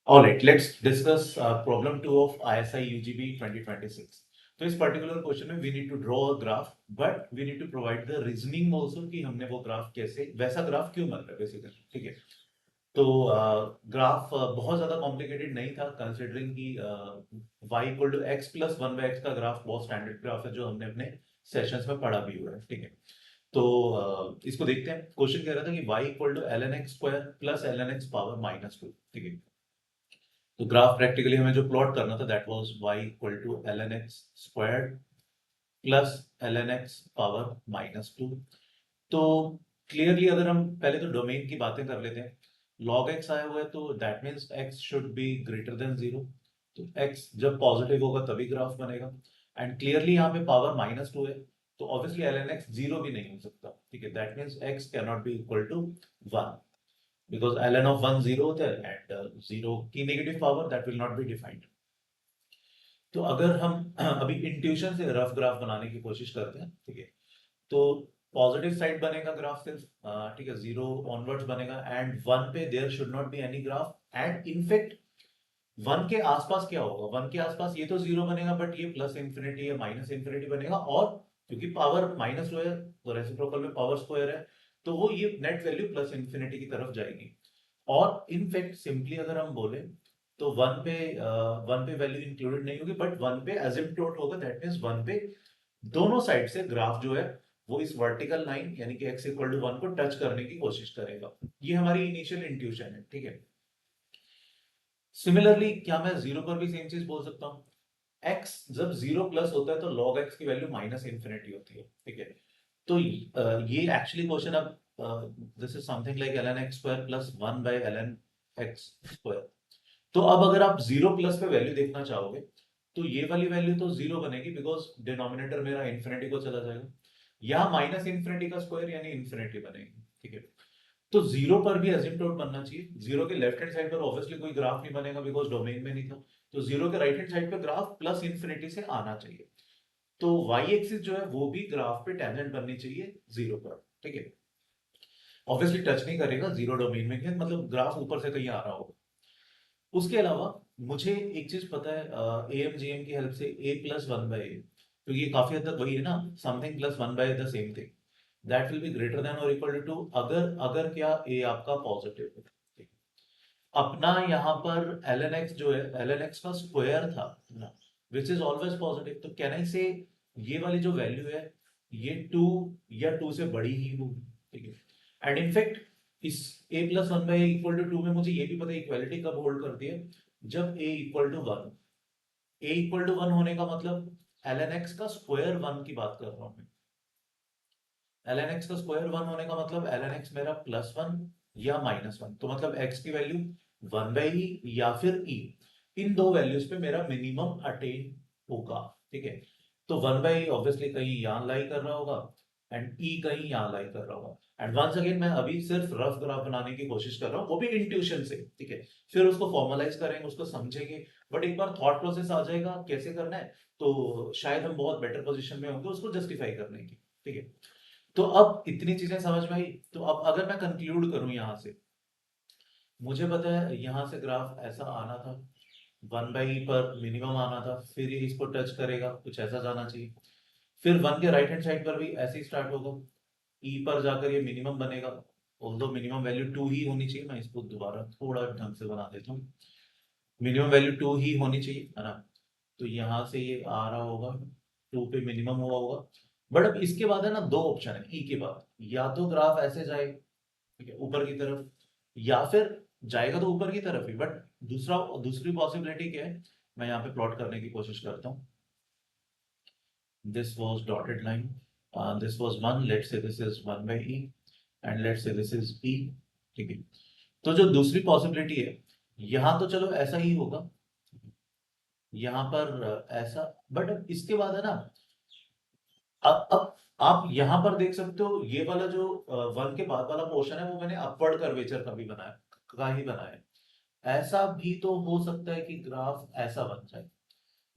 All right, let's discuss problem 2 of ISI UGB 2026. तो इस particular question में we need to draw a graph, but we need to provide the reasoning also कि हमने वो graph कैसे वैसा graph क्यों बन रहा है बेसिकली, ठीक है। तो ग्राफ बहुत ज्यादा कॉम्प्लिकेटेड नहीं था कंसिडरिंग कि y equal to x plus one by x का ग्राफ बहुत स्टैंडर्ड ग्राफ है जो हमने अपने सेशंस में पढ़ा भी हुआ है, ठीक है। तो इसको देखते हैं। क्वेश्चन कह रहा था कि y equal to L N x square plus L N x power minus two, ठीक है। तो ग्राफ प्रैक्टिकली हमें जो प्लॉट करना था that was y equal to L N x squared plus L N x power minus two. तो clearly अगर हम पहले तो डोमेन की बातें कर लेते हैं। log x आया हुआ है तो that means x should be greater than zero. तो x जब पॉजिटिव होगा तभी ग्राफ बनेगा। एंड क्लियरली यहाँ पे पावर माइनस टू है तो obviously L N x zero भी नहीं हो सकता, ठीक है। That means x can not be equal to one because ln of 1 0 होता है and 0 की negative power that will not be defined. तो अगर हम अभी इंट्यूशन से रफ ग्राफ बनाने की कोशिश करते हैं, ठीक है। तो पॉजिटिव साइड बनेगा ग्राफ सिर्फ, ठीक है, जीरो ऑनवर्ड्स बनेगा एंड वन पे there should not be any graph. And in fact one के आसपास क्या होगा, वन के आसपास ये तो जीरो बनेगा बट ये प्लस इंफिनिटी या माइनस इंफिनिटी बनेगा। और क्योंकि पावर माइनस टू है तो रेसिप्रोकल में पावर स्क्वायर है तो वो ये नेट वैल्यू प्लस इंफिनिटी की तरफ जाएगी। और इनफैक्ट सिंपली अगर हम बोले तो वन पे वैल्यू इंक्लूडेड नहीं होगी बट वन पे एसिम्पटोट होगा। दैट मींस वन पे दोनों साइड से ग्राफ जो है वो इस वर्टिकल लाइन यानी कि x इक्वल टू वन को टच करने की कोशिश करेगा। ये हमारी इनिशियल इंट्यूशन है, ठीक है। सिमिलरली क्या मैं जीरो पर भी सेम चीज बोल सकता हूँ। x जब जीरो प्लस होता है तो log x की वैल्यू माइनस इंफिनिटी होती है, ठीक है। तो ये एक्चुअली क्वेश्चन अब this is something like ln x square plus one by ln x square. तो अब अगर आप जीरो प्लस पे वैल्यू देखना चाहोगे तो ये वाली वैल्यू तो जीरो बनेगी बिकॉज डिनोमिनेटर मेरा इंफिनिटी को चला जाएगा। यहाँ माइनस इंफिनिटी का स्क्वायर यानी इंफिनिटी बनेगी, ठीक है। तो जीरो पर भी एसिम्पटोट बनना चाहिए। जीरो के लेफ्ट हैंड साइड पर ऑब्वियसली कोई ग्राफ नहीं बनेगा बिकॉज डोमेन में नहीं था। तो जीरो के राइट हैंड साइड पे ग्राफ प्लस इंफिनिटी से आना चाहिए। तो वाई एक्सिस जो है वो भी ग्राफ पे टेंजेंट बननी चाहिए जीरो पर, ठीक है। ऑब्वियसली टच नहीं करेगा जीरो डोमेन में, मतलब ग्राफ ऊपर से कहीं आ रहा होगा। उसके अलावा मुझे एक चीज पता है ए एम जी एम की हेल्प से ए प्लस वन बाई ए, तो ये काफी हद तक वही है ना, something plus one by the same thing that will be greater than और इक्वल टू अगर अगर क्या ए आपका पॉजिटिव है, ठीक है। अपना यहाँ पर एल एन एक्स जो है एल एन एक्स का स्क्वायर था ना, विच इज ऑलवेज पॉजिटिव। तो कैन आई से ये वाली जो वैल्यू है ये टू या टू से बड़ी ही होगी, ठीक है। एंड इनफैक्ट इस a plus one by equal to two में मुझे ये भी पता है इक्वालिटी कब होल्ड करती है, जब a equal to one. a equal to one होने का मतलब एल एन एक्स का स्क्वायर वन की बात कर रहा हूं मैं। एल एन एक्स का स्क्वायर वन होने का मतलब एल एन एक्स मेरा प्लस वन या माइनस वन, तो मतलब x की वैल्यू वन बाई ई या फिर e। इन दो वैल्यूज पे मेरा मिनिमम अटेन होगा, ठीक है। तो वन बाई ऑब्वियसली कहीं यहां लाई कर रहा होगा एंड e कहीं यहां लाई कर रहा होगा। एंड वंस अगेन मैं अभी सिर्फ रफ ग्राफ बनाने की कोशिश कर रहा हूँ वो भी इंट्यूशन से, ठीक है। फिर उसको फॉर्मलाइज करेंगे, उसको समझेंगे। बट एक बार थॉट प्रोसेस आ जाएगा कैसे करना है तो शायद हम बहुत बेटर पोजीशन में होंगे उसको जस्टिफाई करने की, ठीक है। तो अब इतनी चीजें समझ में आई। तो अब अगर मैं कंक्लूड करूं यहां से, मुझे पता है यहां से ग्राफ ऐसा आना था, वन बाई पर मिनिमम आना था, फिर ये इसको टच करेगा, कुछ ऐसा जाना चाहिए। फिर वन के राइट हैंड साइड पर भी ऐसे ही स्टार्ट होगा, ई पर जाकर ये मिनिमम बनेगा। ऑल्दो मिनिमम वैल्यू टू ही होनी चाहिए, मैं इसको दोबारा थोड़ा ढंग से बना देता हूँ। मिनिमम वैल्यू टू ही होनी चाहिए, है ना। तो यहाँ से ये आ रहा होगा, टू पे मिनिमम हुआ होगा। बट अब इसके बाद है ना दो ऑप्शन है ई के बाद, या तो ग्राफ ऐसे जाए, ठीक है, ऊपर की तरफ, या फिर जाएगा तो ऊपर की तरफ ही। बट दूसरी पॉसिबिलिटी क्या है, मैं यहाँ पे प्लॉट करने की कोशिश करता हूँ। This was dotted line, this was one, let's say this is one by E and let's say this is E, ठीक है। तो जो दूसरी पॉसिबिलिटी है, यहां तो चलो ऐसा ही होगा, यहाँ पर ऐसा। बट अब इसके बाद है ना, अब आप यहां पर देख सकते हो ये वाला जो वन के बाद वाला पोर्शन है वो मैंने अपवर्ड कर्वेचर का भी बनाया, का ही बनाया है। ऐसा भी तो हो सकता है कि ग्राफ ऐसा बन जाए,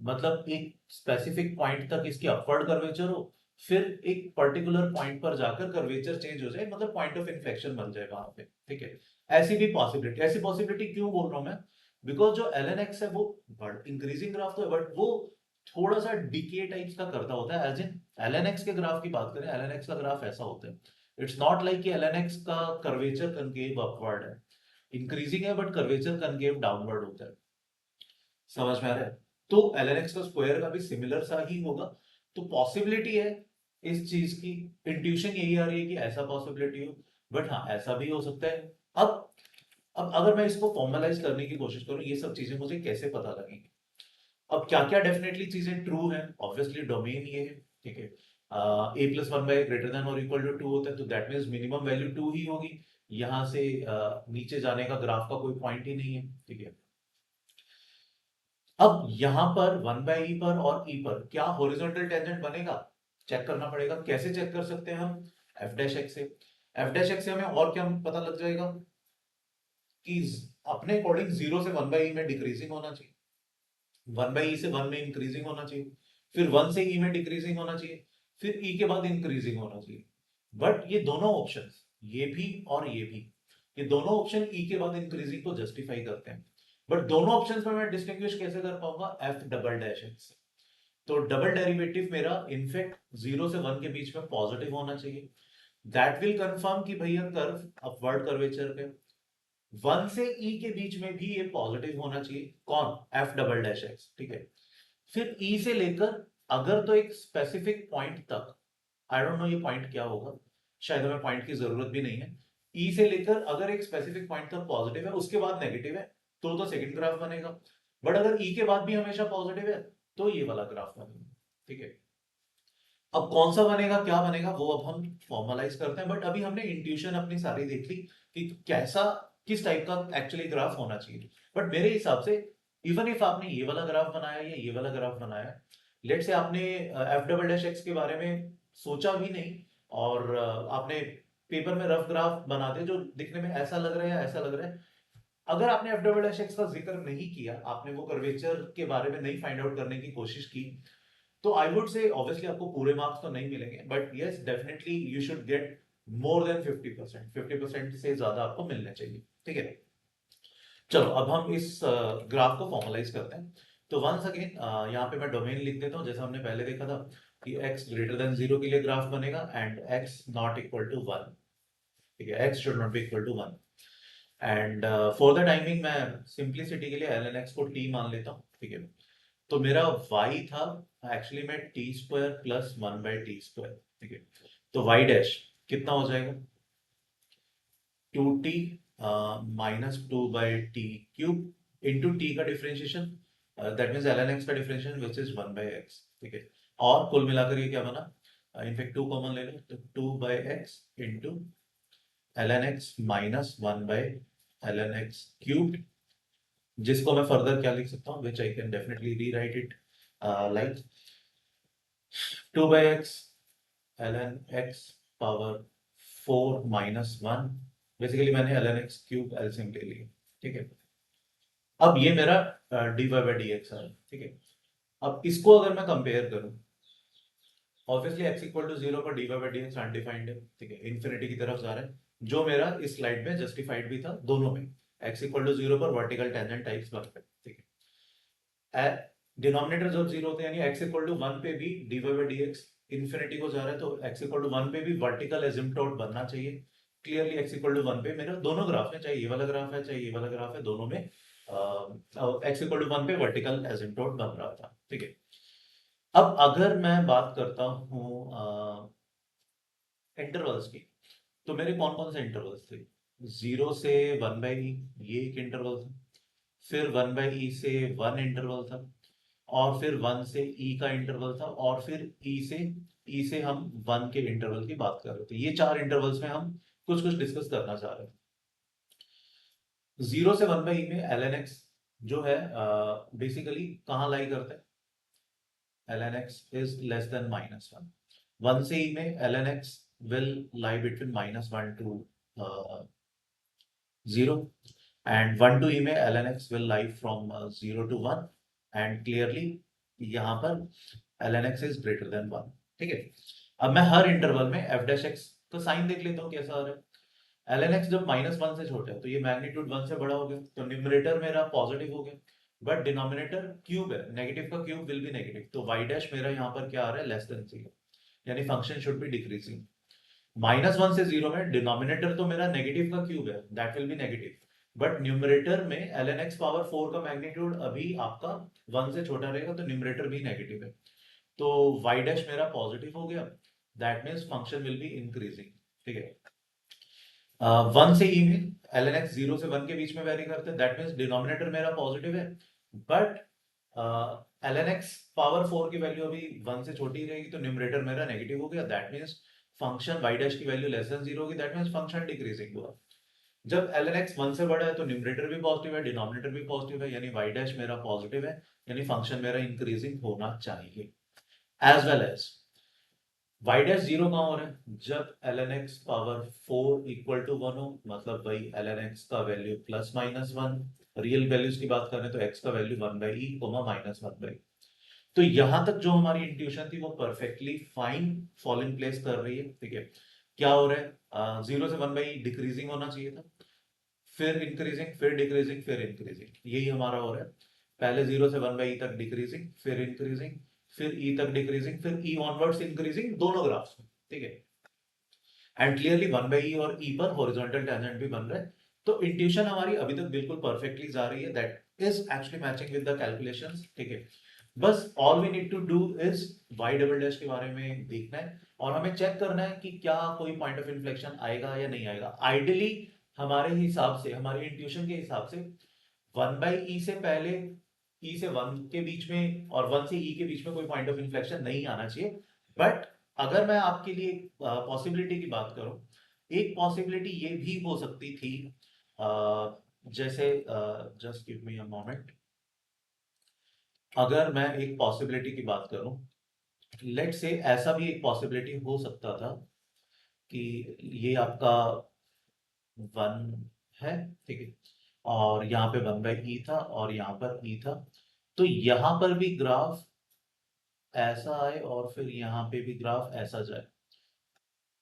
मतलब एक स्पेसिफिक पॉइंट तक इसकी अपवर्ड कर्वेचर हो, फिर एक पर्टिकुलर पॉइंट पर जाकर कर्वेचर चेंज हो जाए, मतलब पॉइंट ऑफ इन्फेक्शन बन जाए वहां पे, ठीक है। ऐसी भी पॉसिबिलिटी, ऐसी पॉसिबिलिटी क्यों बोल रहा हूं मैं, बिकॉज जो एल एन एक्स है वो इंक्रीजिंग ग्राफ तो है, बट वो थोड़ा सा डीके टाइप्स का करता होता है, as in L N x के ग्राफ की बात करें, एल एन एक्स का ग्राफ ऐसा होता है, इट्स नॉट लाइक कि एल एन एक्स का कर्वेचर कनकेव अपवर्ड है, इंक्रीजिंग है बट कर्वेचर कनकेव डाउनवर्ड होता है, समझ में आ रहा है? तो एल एन एक्स का स्क्वायर का भी सिमिलर सा ही होगा, तो पॉसिबिलिटी है इस चीज की, इंट्यूशन यही आ रही है कि ऐसा पॉसिबिलिटी हो, बट हाँ ऐसा भी हो सकता है। अब अगर मैं इसको फॉर्मलाइज करने की कोशिश करूं, ये सब चीजें मुझे कैसे पता लगेंगी? अब क्या क्या डेफिनेटली चीजें ट्रू है, ऑब्वियसली डोमेन ये है, ठीक है, A plus one by greater than और इक्वल टू 2 होता है, तो दैट मीन्स मिनिमम वैल्यू 2 ही होगी, यहां से नीचे जाने का ग्राफ का कोई पॉइंट ही नहीं है, ठीक है। अब यहां पर 1 बाई ई पर और ई पर क्या हॉरिजॉन्टल टेंजेंट बनेगा, चेक करना पड़ेगा। कैसे चेक कर सकते हैं हम? एफ डैश एक्स से। एफ डैश एक्स से हमें और क्या पता लग जाएगा कि अपने अकॉर्डिंग 0 से 1 बाई ई में डिक्रीजिंग होना चाहिए, 1 बाई ई से 1 में इंक्रीजिंग होना चाहिए, फिर 1 से ई में डिक्रीजिंग होना चाहिए, फिर ई के बाद इंक्रीजिंग होना चाहिए। बट ये दोनों ऑप्शंस, ये भी और ये भी, ये दोनों ऑप्शन ई के बाद इंक्रीजिंग को जस्टिफाई करते हैं, बट दोनों ऑप्शंस में मैं डिस्टिंग्विश कैसे कर पाऊंगा? एफ डबल डैश एक्स से। तो डबल डेरिवेटिव मेरा इनफैक्ट 0 से 1 के बीच में पॉजिटिव होना चाहिए, दैट विल कंफर्म कि भैया कर्व अपवर्ड कर्वेचर पे 1 से ई के बीच में भी ये पॉजिटिव होना चाहिए, कौन? एफ डबल डैश एक्स, ठीक है। फिर ई से लेकर अगर तो एक स्पेसिफिक पॉइंट तक, आई डोंट नो ये पॉइंट क्या होगा, शायद हमें पॉइंट की जरूरत भी नहीं है, ई से लेकर अगर एक स्पेसिफिक पॉइंट तक पॉजिटिव है उसके बाद नेगेटिव है तो सेकंड ग्राफ बनेगा, बट अगर ई के बाद भी हमेशा पॉजिटिव है तो ये वाला ग्राफ बनेगा, ठीक है। अब कौन सा बनेगा, क्या बनेगा, वो अब हम फॉर्मलाइज करते हैं, बट अभी हमने इंट्यूशन अपनी सारी देख ली कि कैसा, किस टाइप का एक्चुअली ग्राफ होना चाहिए। बट मेरे हिसाब से इवन इफ आपने ये वाला ग्राफ बनाया या ये वाला ग्राफ बनाया, लेट से आपने एफ डबल डैश एक्स के बारे में सोचा भी नहीं, और आपने पेपर में रफ ग्राफ बना दे जो दिखने में ऐसा लग रहा है या ऐसा लग रहा है, अगर आपने एफ डबल डैश एक्स का जिक्र नहीं किया, आपने वो कर्वेचर के बारे में नहीं फाइंड आउट करने की कोशिश की, तो आई वुड से ऑब्वियसली आपको पूरे मार्क्स तो नहीं मिलेंगे, but yes definitely you should get more than 50%, 50% से ज्यादा आपको मिलने चाहिए, ठीक है। चलो अब हम इस ग्राफ को फॉर्मलाइज करते हैं। तो वंस अगेन यहाँ पे मैं डोमेन लिख देता हूँ, जैसा हमने पहले देखा था कि x ग्रेटर देन 0 के लिए ग्राफ बनेगा and x not equal to 1, ठीक है, x should not be equal to 1, and for the timing मैं सिंपलिसिटी के लिए ln x को t मान लेता हूँ, ठीक है। तो मेरा y था एक्चुअली में T square plus 1 by T square, ठीक है। तो y डैश कितना हो जाएगा? 2t minus 2 by T cube into T का differentiation, that means ln x का differentiation which is 1 by x, ठीक है। और कुल मिलाकर ये क्या बना? इनफैक्ट 2 कॉमन ले लो, तो 2 by x into ln x minus 1 by ln x cube, जिसको मैं फर्दर क्या लिख सकता हूँ, which I can definitely rewrite it like 2 by X ln x power 4 minus 1, basically मैंने ln x क्यूब एलसीएम ले लिया, ठीक है। अब ये मेरा dy बाई डी एक्स है, ठीक है। अब इसको अगर मैं कंपेयर करूं, ऑब्वियसली x इक्वल टू 0 पर dy by D x undefined है, ठीक है, इन्फिनिटी की तरफ जा रहा है, जो मेरा इस स्लाइड में जस्टिफाइड भी था, दोनों में x इक्वल टू 0 पर वर्टिकल टेंजेंट टाइप्स बन गए, ठीक है। डिनोमिनेटर जब 0 होते हैं यानी x इक्वल टू 1 पे भी dy by D x infinity को जा रहा है, तो x इक्वल टू 1 पे भी वर्टिकल एसिम्पटोट बनना चाहिए। क्लियरली x इक्वल टू 1 पे मेरे दोनों ग्राफ है, चाहे ये वाला ग्राफ है चाहे ये वाला ग्राफ है, दोनों में x इक्वल टू 1 पे वर्टिकल एसिम्पटोट बन रहा था, ठीक है। अब अगर मैं बात करता हूँ इंटरवल्स की, तो मेरे कौन कौन से इंटरवल्स थे? 0 से 1 बाई ये एक इंटरवल था, फिर 1 बाई ई से 1 इंटरवल था, और फिर 1 से ई का इंटरवल था, और फिर ई से हम 1 के इंटरवल की बात कर रहे थे। ये 4 इंटरवल्स में हम कुछ कुछ डिस्कस करना चाह रहे थे। 0 से 1 बाई ई में ln x जो है बेसिकली कहाँ लाई करता है? ln x is less than minus 1। 1 से ई में ln x will lie between -1 to 0, and 1 to e में ln x will lie from 0 to 1, and clearly यहाँ पर ln x is greater than 1, ठीक है। अब मैं हर इंटरवल में f डैश x का साइन देख लेता हूँ कैसा आ रहा है। ln x जब -1 से छोटा है तो ये मैग्नीट्यूड 1 से बड़ा हो गया, तो न्यूमरेटर मेरा पॉजिटिव हो गया, बट डिनोमिनेटर क्यूब है, नेगेटिव का क्यूब विल बी नेगेटिव, तो y डैश मेरा यहाँ पर क्या आ रहा है, लेस देन 0, यानी फंक्शन शुड बी डिक्रीजिंग। -1 से 0 में डिनोमिनेटर तो मेरा नेगेटिव का क्यूब है, that will be negative, but numerator में ln x पावर 4 का मैग्नीट्यूड अभी आपका 1 से छोटा रहेगा, तो न्यूमरेटर भी नेगेटिव है, तो y डैश मेरा पॉजिटिव हो गया, that means function will be increasing. ठीक है, 1 से e में ln x 0 से 1 के बीच में वेरी करते हैं, दैट मींस डिनोमिनेटर मेरा पॉजिटिव है, बट ln x पावर 4 की वैल्यू अभी 1 से छोटी रहेगी, तो न्यूमरेटर मेरा नेगेटिव हो गया, that means function y dash की वैल्यू लेस देन 0 होगी, दैट मींस फंक्शन डिक्रीजिंग हुआ। जब ln x 1 से बड़ा है तो न्यूमरेटर भी पॉजिटिव है, डिनोमिनेटर भी पॉजिटिव है, यानी y डैश मेरा पॉजिटिव है, यानी फंक्शन मेरा इंक्रीजिंग होना चाहिए। As well as y dash 0 कहां हो रहा है, जब ln x power 4 equal to 1 हो, मतलब भाई ln x का value plus minus 1, real values की बात करें तो x का value 1 by e minus 1 by, तो यहां तक जो हमारी इंट्यूशन थी वो perfectly fine fall in place कर रही है। ठीक है, क्या हो रहा है, 0 से 1 बाई डिक्रीजिंग होना चाहिए था, फिर इंक्रीजिंग, फिर डिक्रीजिंग, फिर इंक्रीजिंग, यही हमारा हो रहा है, पहले 0 से 1 बाई तक डिक्रीजिंग, फिर इंक्रीजिंग, फिर e तक डिक्रीजिंग, फिर e ऑनवर्ड्स इंक्रीजिंग, दोनों ग्राफ्स में। ठीक है, एंड क्लियरली 1 बाई e और e पर हॉरिजॉन्टल टेंजेंट भी बन रहा है, तो इंट्यूशन हमारी अभी तक बिल्कुल परफेक्टली जा रही है, that is actually matching with the calculations. ठीक है, बस all we need to do is y double dash के बारे में देखना है, और हमें चेक करना है कि क्या कोई पॉइंट ऑफ इन्फ्लेक्शन आएगा या नहीं आएगा। आइडियली हमारे हिसाब से, हमारे इंट्यूशन के हिसाब से 1 बाई ई से पहले, ई से 1 के बीच में और 1 से ई के बीच में कोई पॉइंट ऑफ इन्फ्लेक्शन नहीं आना चाहिए, बट अगर मैं आपके लिए पॉसिबिलिटी की बात करूं, एक पॉसिबिलिटी ये भी हो सकती थी, जैसे just give me a moment, अगर मैं एक पॉसिबिलिटी की बात करूं, लेट से ऐसा भी एक पॉसिबिलिटी हो सकता था कि ये आपका 1 है, ठीक है, और यहाँ पे 1 बाई ई था और यहाँ पर ई था, तो यहाँ पर भी ग्राफ ऐसा आए और फिर यहाँ पे भी ग्राफ ऐसा जाए,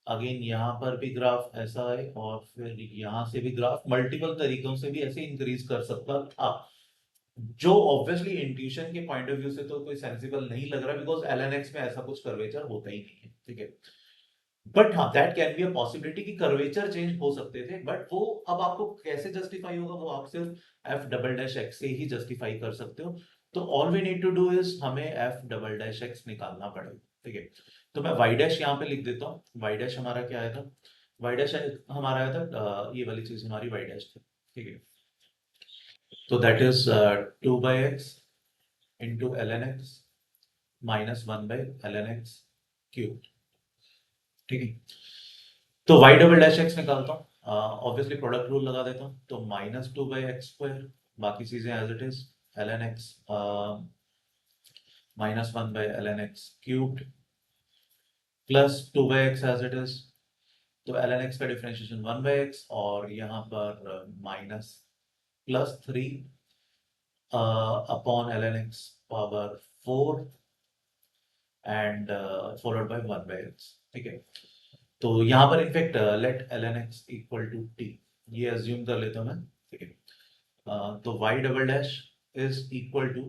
अगेन यहाँ पर भी ग्राफ ऐसा आए और फिर यहाँ से भी ग्राफ मल्टीपल तरीकों से भी ऐसे इंक्रीज कर सकता था, जो ऑब्वियसली इंट्यूशन के पॉइंट ऑफ व्यू से तो कोई सेंसिबल नहीं लग रहा, बिकॉज ln x में ऐसा कुछ कर्वेचर होता ही नहीं है। ठीक है, बट हाँ, that can be a possibility कि कर्वेचर चेंज हो सकते थे, बट वो अब आपको कैसे जस्टिफाई होगा, वो आप सिर्फ एफ डबल डैश एक्स से ही जस्टिफाई कर सकते हो, तो all we need to do is हमें एफ डबल डैश एक्स निकालना पड़ेगा। ठीक है, तो मैं वाई डैश यहाँ पे लिख देता हूँ, वाई डैश हमारा क्या आया था, वाई डैश हमारा आया था, ये वाली चीज हमारी वाई डैश थी। ठीक है, तो that is 2 by x into L N x minus 1 by L N x cube. ठीक है, तो y डबल डैश एक्स निकालता हूँ, ऑब्वियसली प्रोडक्ट रूल लगा देता हूँ, तो -2 बाई एक्स स्क्वायर, बाकी चीजें as it is, L N x -1 by L N x cubed plus 2 by x as it is, तो एल एन एक्स का डिफरेंशिएशन 1 बाई एक्स, और यहाँ पर minus plus 3 upon L N x power 4 and followed by 1 by x. ठीक है, तो यहाँ पर in fact let L N x equal to t, ये अज्यूम कर लेता हूँ मैं। ठीक है, तो y double dash is equal to,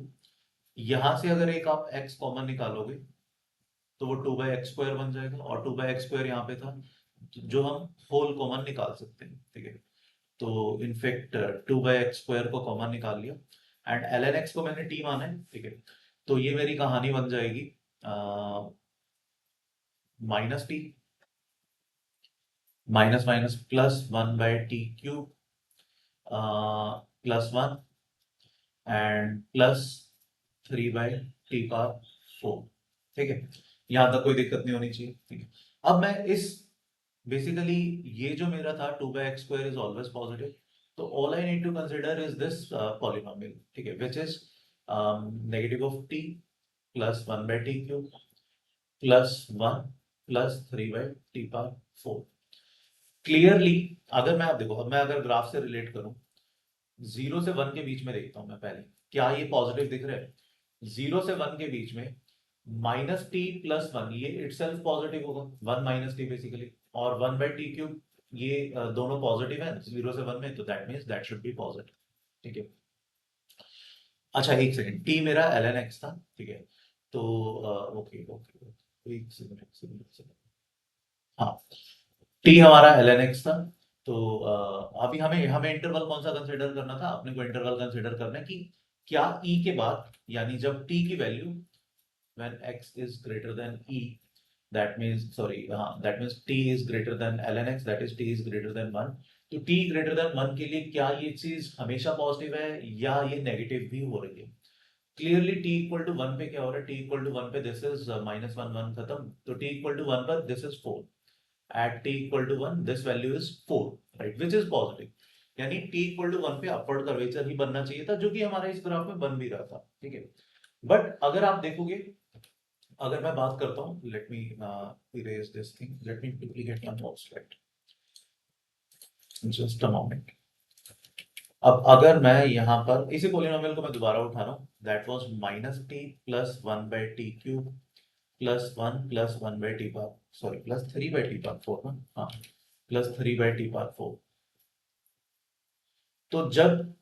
यहां से अगर एक आप x कॉमन निकालोगे तो वो 2 बाई एक्स स्क्वायर बन जाएगा, और 2 बाई एक्स स्क्वायर यहाँ पे था, जो हम होल कॉमन निकाल सकते हैं। ठीक है, तो इनफेक्ट 2 बाई एक्स स्क्वायर को कॉमन निकाल लिया, एंड एल एन एक्स को मैंने टी माना है। ठीक है, तो ये मेरी कहानी बन जाएगी minus T minus minus plus 1 by T cube plus 1 and plus 3 by T power 4। ठीक है, यहां तक कोई दिक्कत नहीं होनी चाहिए। ठीक है, अब मैं इस बेसिकली ये जो मेरा था 2 by X square is always positive, तो all I need to consider is this polynomial. ठीक है, which is negative of T plus 1 by T cube plus 1 plus 3 by T power 4। Clearly अगर मैं, आप देखो, अब मैं अगर ग्राफ से रिलेट करूं, 0 से 1 के बीच में देखता हूं मैं पहले, क्या ये पॉजिटिव दिख रहा है, 0 से 1 के बीच में -t प्लस 1, ये इटसेल्फ पॉजिटिव होगा, 1 - t बेसिकली, और 1 बाई टी क्यूब ये दोनों पॉजिटिव है 0 से 1 में, तो that means that should B positive. ठीक है। अच्छा एक सेकंड, टी मेरा ln x था, ठीक है। तो ओके ओके, एक सेकंड एक सेकंड एक सेकंड। हाँ, टी हमारा ln x था। तो अभी हमें हमें इंटरवल कौन सा कंसीडर करना था, अपने को इंटरवल कंसीडर करना है कि क्या e के बाद, यानी जब t की value when x is greater than e, that means sorry, हाँ that means t is greater than ln x, that is t is greater than 1। तो t greater than 1 के लिए क्या ये चीज हमेशा पॉजिटिव है या ये नेगेटिव भी हो रही है? क्लियरली t इक्वल टू 1 पे क्या हो रहा है, t इक्वल टू 1 पे दिस इज -1 1 खत्म, तो t इक्वल टू 1 पर this is 4। at t equal to 1 this value is 4, right, which is positive। यानी t equal to 1 पे अपवर्ड कर्वेचर ही बनना चाहिए था, जो कि हमारा इस ग्राफ में बन भी रहा था। ठीक है। बट अगर आप देखोगे, अगर मैं बात करता हूं, let me erase this thing, let me duplicate my notes, right, just a moment. अब अगर मैं यहाँ पर इसी पोलिनोमियल को मैं दोबारा उठा रहा हूँ, that was -t plus 1 by t cube plus 1 plus 1 by t power, sorry plus 3 by t power 4 ना, हाँ प्लस 3 बाय टी पावर 4। तो जब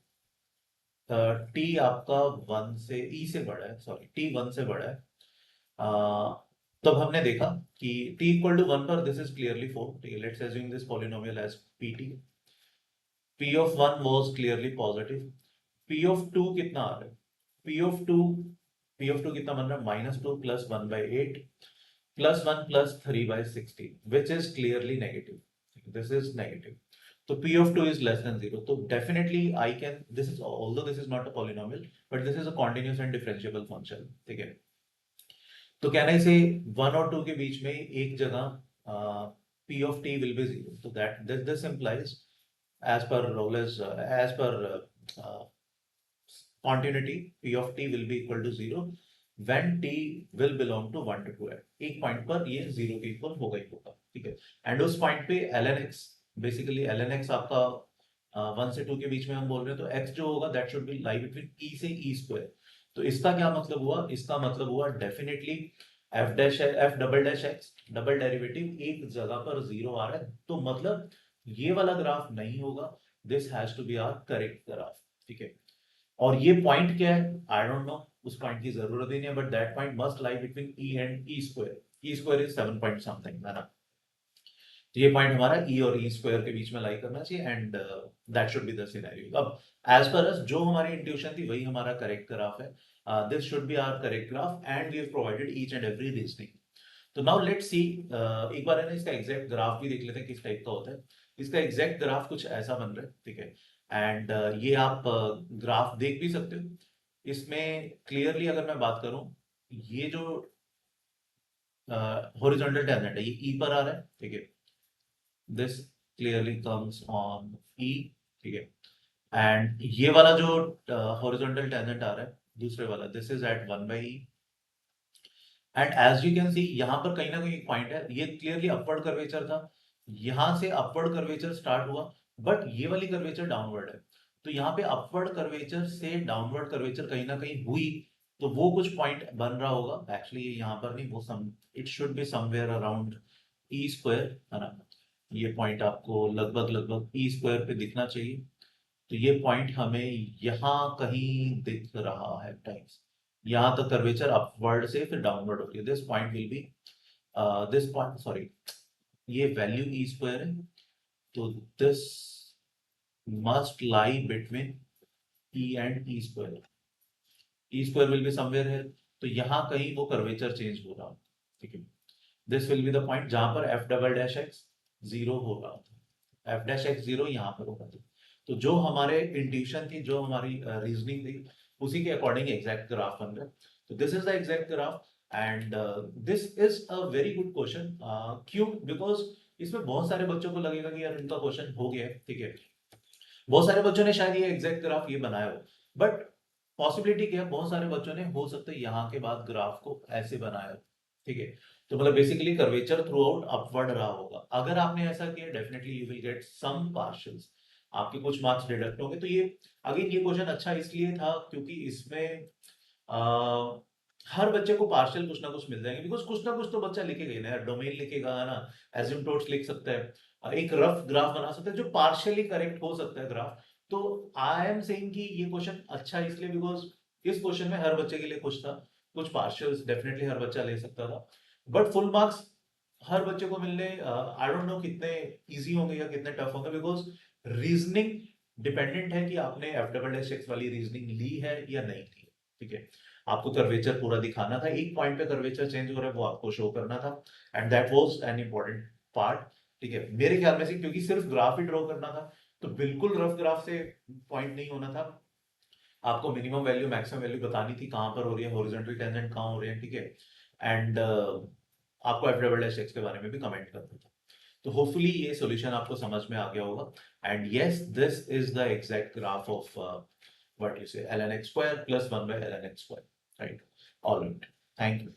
टी आपका 1 से ई से बड़ा है, सॉरी टी 1 से बड़ा है, तब हमने देखा कि t इक्वल टू 1 पर दिस इज क्लियरली 4। ठीक है, let's assume this polynomial as pt। p of 1 was clearly positive. p of 2 कितना आ रहा है? p ऑफ 2, p ऑफ 2 कितना बन रहा है? -2 plus 1 by 8 plus 1 plus 3 by 16, which is clearly negative. This is negative. तो p of 2 is less than 0, तो definitely I can, this is, although this is not a polynomial, but this is a continuous and differentiable function। ठीक है। तो कहना इसे 1 और 2 के बीच में एक जगह p of t will be 0, तो that this implies as per Rolle's as per uh, continuity p of t will be equal to 0 when t will belong to 1 to 2 है। एक पॉइंट पर ये 0 के इक्वल होगा ही होगा। ठीक है। एंड उस पॉइंट पे ln x, basically ln x आपका 1 से 2 के बीच में हम बोल रहे हैं, तो x जो होगा that should B lie between e से e स्क्वायर। तो इसका क्या मतलब हुआ? इसका मतलब हुआ definitely f dash f double dash x double derivative एक जगह पर 0 आ रहा है, तो मतलब ये वाला ग्राफ नहीं होगा। This has to be our correct graph. ठीक है। और ये पॉइंट क्या है, आई डोंट नो, उस पॉइंट की जरूरत ही नहीं है, but that point must lie between e and e square. E square is 7 point something, है ना। तो ये पॉइंट हमारा ई और ई स्क्वायर के बीच में लाई करना चाहिए, and that should be the scenario. अब एज पर अस जो हमारी इंट्यूशन थी वही हमारा करेक्ट ग्राफ है। This should be our correct graph and we have provided each and every reasoning. तो नाउ लेट्स सी, एक बार है ना इसका एग्जैक्ट ग्राफ भी देख लेते हैं किस टाइप का होता है। इसका एग्जैक्ट ग्राफ कुछ ऐसा बन रहा है। ठीक है। एंड ये आप ग्राफ देख भी सकते हो। इसमें क्लियरली अगर मैं बात करूं, ये जो हॉरिजॉन्टल टेंजेंट है ये ई पर आ रहा है। ठीक है। दिस क्लियरली कम्स ऑन ई। ठीक है। एंड ये वाला जो हॉरिजॉन्टल टेंजेंट आ रहा है दूसरे वाला, this is at 1 by E. And as you can see यहाँ पर कहीं ना कहीं एक पॉइंट है, ये क्लियरली अपवर्ड कर्वेचर था, यहां से अपवर्ड कर्वेचर स्टार्ट हुआ, बट ये वाली कर्वेचर डाउनवर्ड है। तो यहाँ पे अपवर्ड कर्वेचर से डाउनवर्ड कर्वेचर कहीं ना कहीं हुई, तो वो कुछ पॉइंट बन रहा होगा। एक्चुअली ये यहाँ पर नहीं, वो sum it should be somewhere around E square, है ना। ये पॉइंट आपको लगभग लगभग ई स्क्वायर पे दिखना चाहिए। तो ये पॉइंट हमें यहाँ कहीं दिख रहा है टाइम्स, यहाँ तक कर्वेचर अपवर्ड से फिर डाउनवर्ड हो रही है। This point will be this point, sorry, ये वैल्यू ई स्क्वायर है, तो this must lie between e and e square. E square will be somewhere है, तो यहाँ कहीं वो कर्वेचर चेंज हो रहा है। ठीक है। This will be the point जहां पर एफ डबल डैश एक्स 0 हो रहा था। एफ डैश एक्स 0 यहाँ पर होगा। तो जो हमारे इंट्यूशन थी, जो हमारी रीजनिंग थी, उसी के अकॉर्डिंग एग्जैक्ट ग्राफ बन रहा है। तो this is the exact graph and this is a very good question. क्यों? बिकॉज इसमें बहुत सारे बच्चों को लगेगा कि यार इनका क्वेश्चन हो गया है। ठीक है। बहुत सारे बच्चों ने शायद ये एग्जैक्ट ग्राफ ये बनाया हो, बट पॉसिबिलिटी क्या है, बहुत सारे बच्चों ने हो सकता है यहाँ के बाद ग्राफ को ऐसे बनाया हो। ठीक है। तो मतलब basically curvature throughout upward रहा होगा। अगर आपने ऐसा किया, definitely you will get some partials, आपके कुछ मार्क्स डिडक्ट होंगे। तो ये अगेन ये क्वेश्चन अच्छा इसलिए था क्योंकि इसमें आ, हर बच्चे को पार्शियल कुछ ना कुछ मिल जाएंगे, बिकॉज कुछ ना कुछ तो बच्चा लिखेगा ही ना, डोमेन लिखेगा, है ना, एसिम्पटोट्स लिख सकता है। एक रफ ग्राफ बना सकते हैं जो पार्शियली करेक्ट हो सकता है ग्राफ। तो आई एम सेइंग कि ये क्वेश्चन अच्छा है इसलिए बिकॉज इस क्वेश्चन में हर बच्चे के लिए कुछ था, कुछ पार्शियल्स डेफिनेटली हर बच्चा ले सकता था, बट फुल मार्क्स हर बच्चे को मिलने आई डोंट नो कितने इजी होंगे या कितने टफ होंगे, बिकॉज रीजनिंग डिपेंडेंट है कि आपने F/X वाली रीजनिंग ली है या नहीं ली है, ठीक है। आपको कर्वेचर पूरा दिखाना था, एक पॉइंट पे कर्वेचर चेंज हो रहा है वो आपको शो करना था, and that was an important part, ठीक है। मेरे ख्याल में से क्योंकि सिर्फ ग्राफ ही ड्रॉ करना था तो बिल्कुल रफ ग्राफ से पॉइंट नहीं होना था, आपको मिनिमम वैल्यू मैक्सिमम वैल्यू बतानी थी कहां पर हो रही है, हॉरिजॉन्टल टेंजेंट कहां हो रहे हैं, ठीक है। एंड आपको F/X के बारे में भी कमेंट करना था। तो होपफुली ये सॉल्यूशन आपको समझ में आ गया होगा। And yes, this is the exact graph of what you से ln x square plus 1 by ln x square, right? All right, thank you.